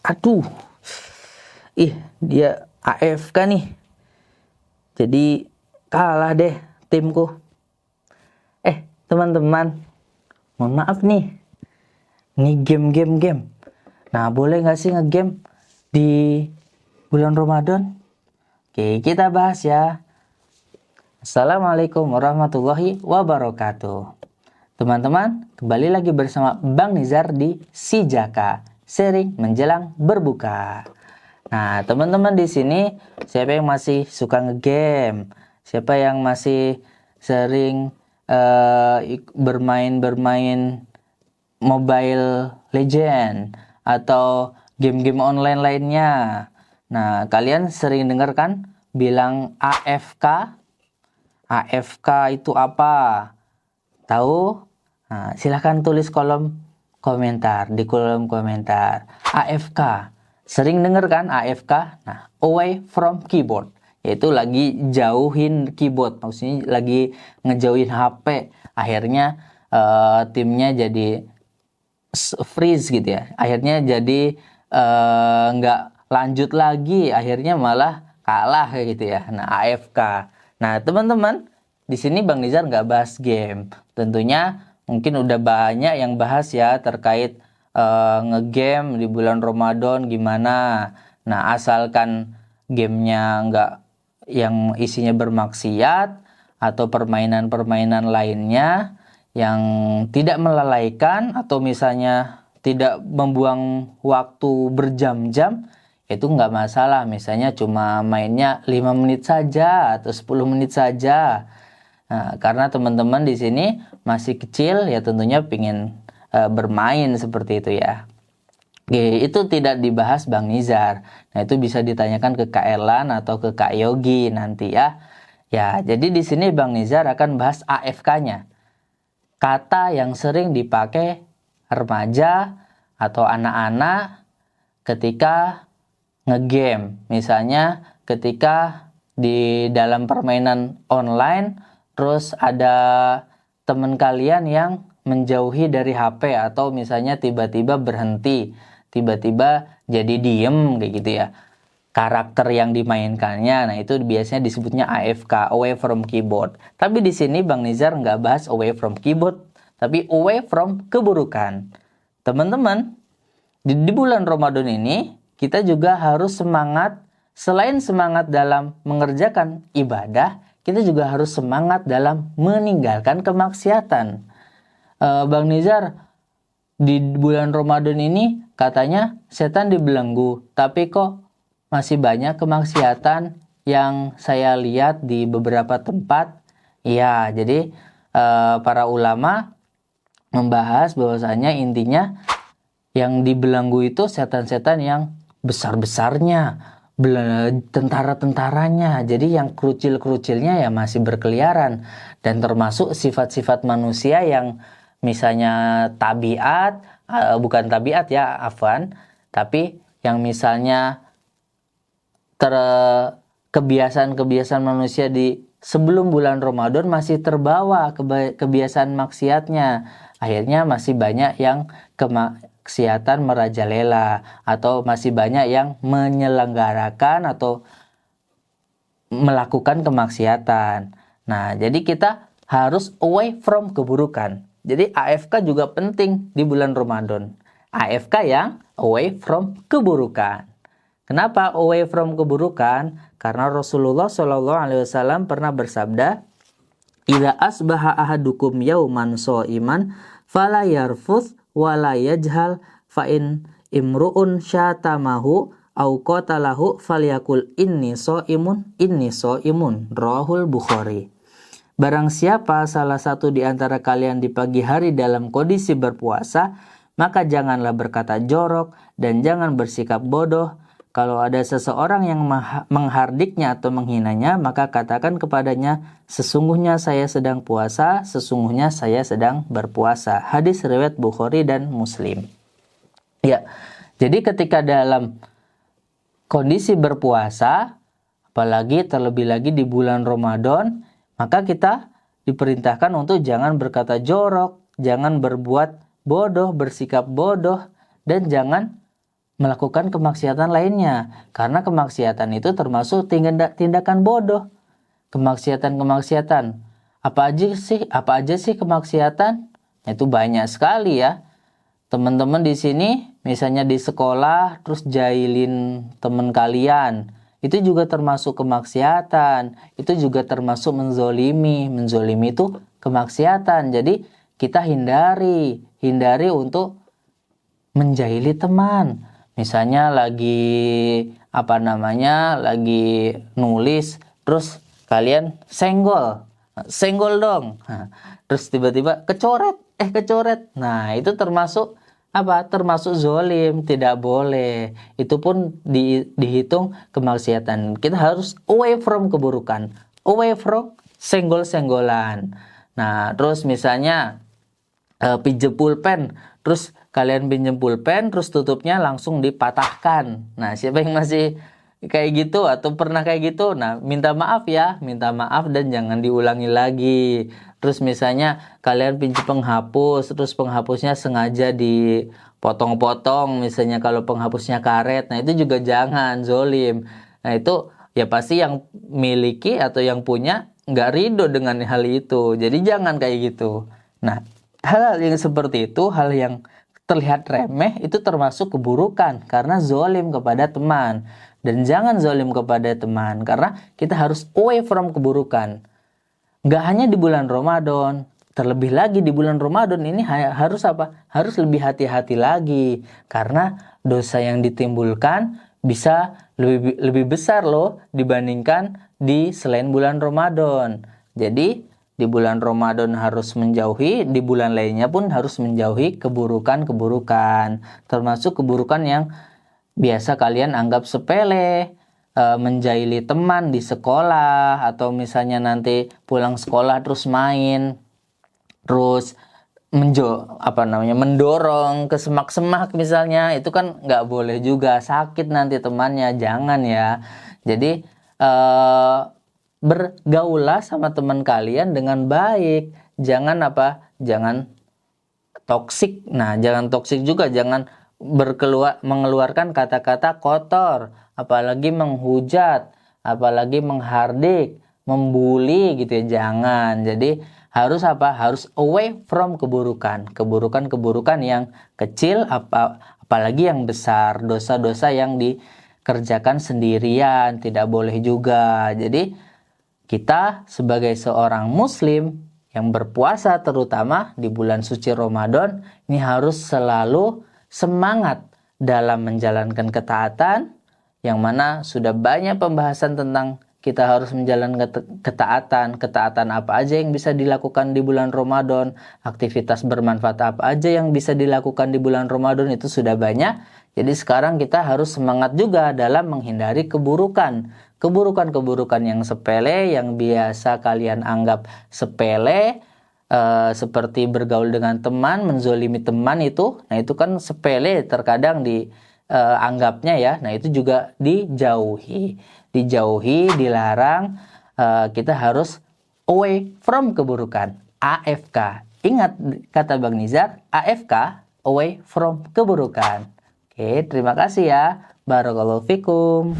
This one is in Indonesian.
Aduh, dia AFK nih. Jadi kalah deh timku. Teman-teman, mohon maaf nih. Ini game. Nah, boleh nggak sih ngegame di bulan Ramadan? Oke, kita bahas ya. Assalamualaikum warahmatullahi wabarakatuh. Teman-teman, kembali lagi bersama Bang Nizar di Sijaka, sharing menjelang berbuka. Nah, teman-teman di sini siapa yang masih suka ngegame? Siapa yang masih sering bermain Mobile Legend atau game-game online lainnya? Nah, kalian sering dengar kan bilang AFK? AFK itu apa? Tahu? Nah, silahkan tulis di kolom komentar. AFK. Sering denger kan AFK? Nah, away from keyboard. Yaitu lagi jauhin keyboard. Maksudnya lagi ngejauhin HP. Akhirnya timnya jadi freeze gitu ya. Akhirnya jadi nggak lanjut lagi. Akhirnya malah kalah kayak gitu ya. Nah, AFK. Nah, teman-teman, di sini Bang Nizar nggak bahas game. Tentunya mungkin udah banyak yang bahas ya terkait ngegame di bulan Ramadan gimana. Nah, asalkan gamenya nggak yang isinya bermaksiat atau permainan-permainan lainnya yang tidak melalaikan atau misalnya tidak membuang waktu berjam-jam, itu nggak masalah. Misalnya cuma mainnya 5 menit saja atau 10 menit saja. Nah, karena teman-teman di sini masih kecil ya tentunya pingin bermain seperti itu ya. Oke, itu tidak dibahas Bang Nizar. Nah, itu bisa ditanyakan ke Kak Erlan atau ke Kak Yogi nanti ya. Ya, jadi di sini Bang Nizar akan bahas AFK-nya. Kata yang sering dipakai remaja atau anak-anak ketika ngegame. Misalnya ketika di dalam permainan online terus ada teman kalian yang menjauhi dari HP atau misalnya tiba-tiba berhenti, tiba-tiba jadi diem kayak gitu ya. Karakter yang dimainkannya, nah itu biasanya disebutnya AFK, away from keyboard. Tapi di sini Bang Nizar nggak bahas away from keyboard, tapi away from keburukan. Teman-teman, di bulan Ramadan ini kita juga harus semangat, selain semangat dalam mengerjakan ibadah, kita juga harus semangat dalam meninggalkan kemaksiatan. Bang Nizar, di bulan Ramadan ini katanya setan dibelenggu, tapi kok masih banyak kemaksiatan yang saya lihat di beberapa tempat. Ya, jadi para ulama membahas bahwasanya intinya yang dibelenggu itu setan-setan yang besar-besarnya, tentara-tentaranya. Jadi yang kerucil-kerucilnya ya masih berkeliaran. Dan termasuk sifat-sifat manusia yang misalnya tabiat, bukan tabiat ya, afwan, tapi yang misalnya kebiasaan-kebiasaan manusia di sebelum bulan Ramadan masih terbawa kebiasaan maksiatnya. Akhirnya masih banyak yang kemaksiatan merajalela atau masih banyak yang menyelenggarakan atau melakukan kemaksiatan. Nah, jadi kita harus away from keburukan. Jadi AFK juga penting di bulan Ramadan. AFK yang away from keburukan. Kenapa away from keburukan? Karena Rasulullah SAW pernah bersabda, "Idza asbaha ahadukum yauman shaiman fala yarfuth wala yajhal fa in imru'un syatamahu au qatalahu falyakul inni shaimun rawahul Bukhari." Barang siapa salah satu di antara kalian di pagi hari dalam kondisi berpuasa, maka janganlah berkata jorok dan jangan bersikap bodoh. Kalau ada seseorang yang menghardiknya atau menghinanya, maka katakan kepadanya, sesungguhnya saya sedang puasa, sesungguhnya saya sedang berpuasa. Hadis riwayat Bukhari dan Muslim. Ya, jadi ketika dalam kondisi berpuasa, apalagi terlebih lagi di bulan Ramadan, maka kita diperintahkan untuk jangan berkata jorok, jangan berbuat bodoh, bersikap bodoh, dan jangan melakukan kemaksiatan lainnya. Karena kemaksiatan itu termasuk tindakan bodoh. Kemaksiatan. Apa aja sih kemaksiatan? Itu banyak sekali ya. Teman-teman di sini misalnya di sekolah terus jahilin teman kalian, itu juga termasuk kemaksiatan. Itu juga termasuk menzolimi. Menzolimi itu kemaksiatan. Jadi kita hindari untuk menjahili teman. Misalnya lagi lagi nulis terus kalian senggol dong. Terus tiba-tiba kecoret. Nah, itu termasuk termasuk zolim, tidak boleh. Itu pun dihitung kemaksiatan. Kita harus away from keburukan, away from senggol-senggolan. Nah, terus misalnya pinjem pulpen, terus kalian pinjem pulpen, terus tutupnya langsung dipatahkan. Nah, siapa yang masih kayak gitu atau pernah kayak gitu? Nah, minta maaf dan jangan diulangi lagi. Terus misalnya kalian pinjem penghapus, terus penghapusnya sengaja dipotong-potong, misalnya kalau penghapusnya karet. Nah, itu juga jangan, zolim. Nah, itu ya pasti yang miliki atau yang punya nggak ridho dengan hal itu. Jadi jangan kayak gitu. Nah, hal yang seperti itu, hal yang terlihat remeh, itu termasuk keburukan karena zolim kepada teman. Dan jangan zolim kepada teman karena kita harus away from keburukan. Nggak hanya di bulan Ramadan, terlebih lagi di bulan Ramadan ini harus Harus lebih hati-hati lagi karena dosa yang ditimbulkan bisa lebih besar loh dibandingkan di selain bulan Ramadan. Jadi di bulan Ramadan harus menjauhi, di bulan lainnya pun harus menjauhi keburukan-keburukan, termasuk keburukan yang biasa kalian anggap sepele. Menjahili teman di sekolah, atau misalnya nanti pulang sekolah terus main, terus mendorong ke semak-semak misalnya, itu kan nggak boleh juga, sakit nanti temannya, jangan ya. Jadi bergaulah sama teman kalian dengan baik, jangan toksik. Nah, jangan toksik juga, jangan mengeluarkan kata-kata kotor, apalagi menghujat, apalagi menghardik, membuli gitu ya, jangan. Jadi harus harus away from keburukan yang kecil, apalagi yang besar, dosa-dosa yang dikerjakan sendirian tidak boleh juga. Jadi kita sebagai seorang muslim yang berpuasa, terutama di bulan suci Ramadan, ini harus selalu semangat dalam menjalankan ketaatan, yang mana sudah banyak pembahasan tentang kita harus menjalankan ketaatan apa aja yang bisa dilakukan di bulan Ramadan, aktivitas bermanfaat apa aja yang bisa dilakukan di bulan Ramadan, itu sudah banyak. Jadi sekarang kita harus semangat juga dalam menghindari keburukan yang sepele, yang biasa kalian anggap sepele, seperti bergaul dengan teman, menzolimi teman itu. Nah, itu kan sepele terkadang anggapnya ya. Nah, itu juga dijauhi, dilarang. Kita harus away from keburukan, AFK. Ingat kata Bang Nizar, AFK, away from keburukan. Oke, terima kasih ya. Barakallahu fikum.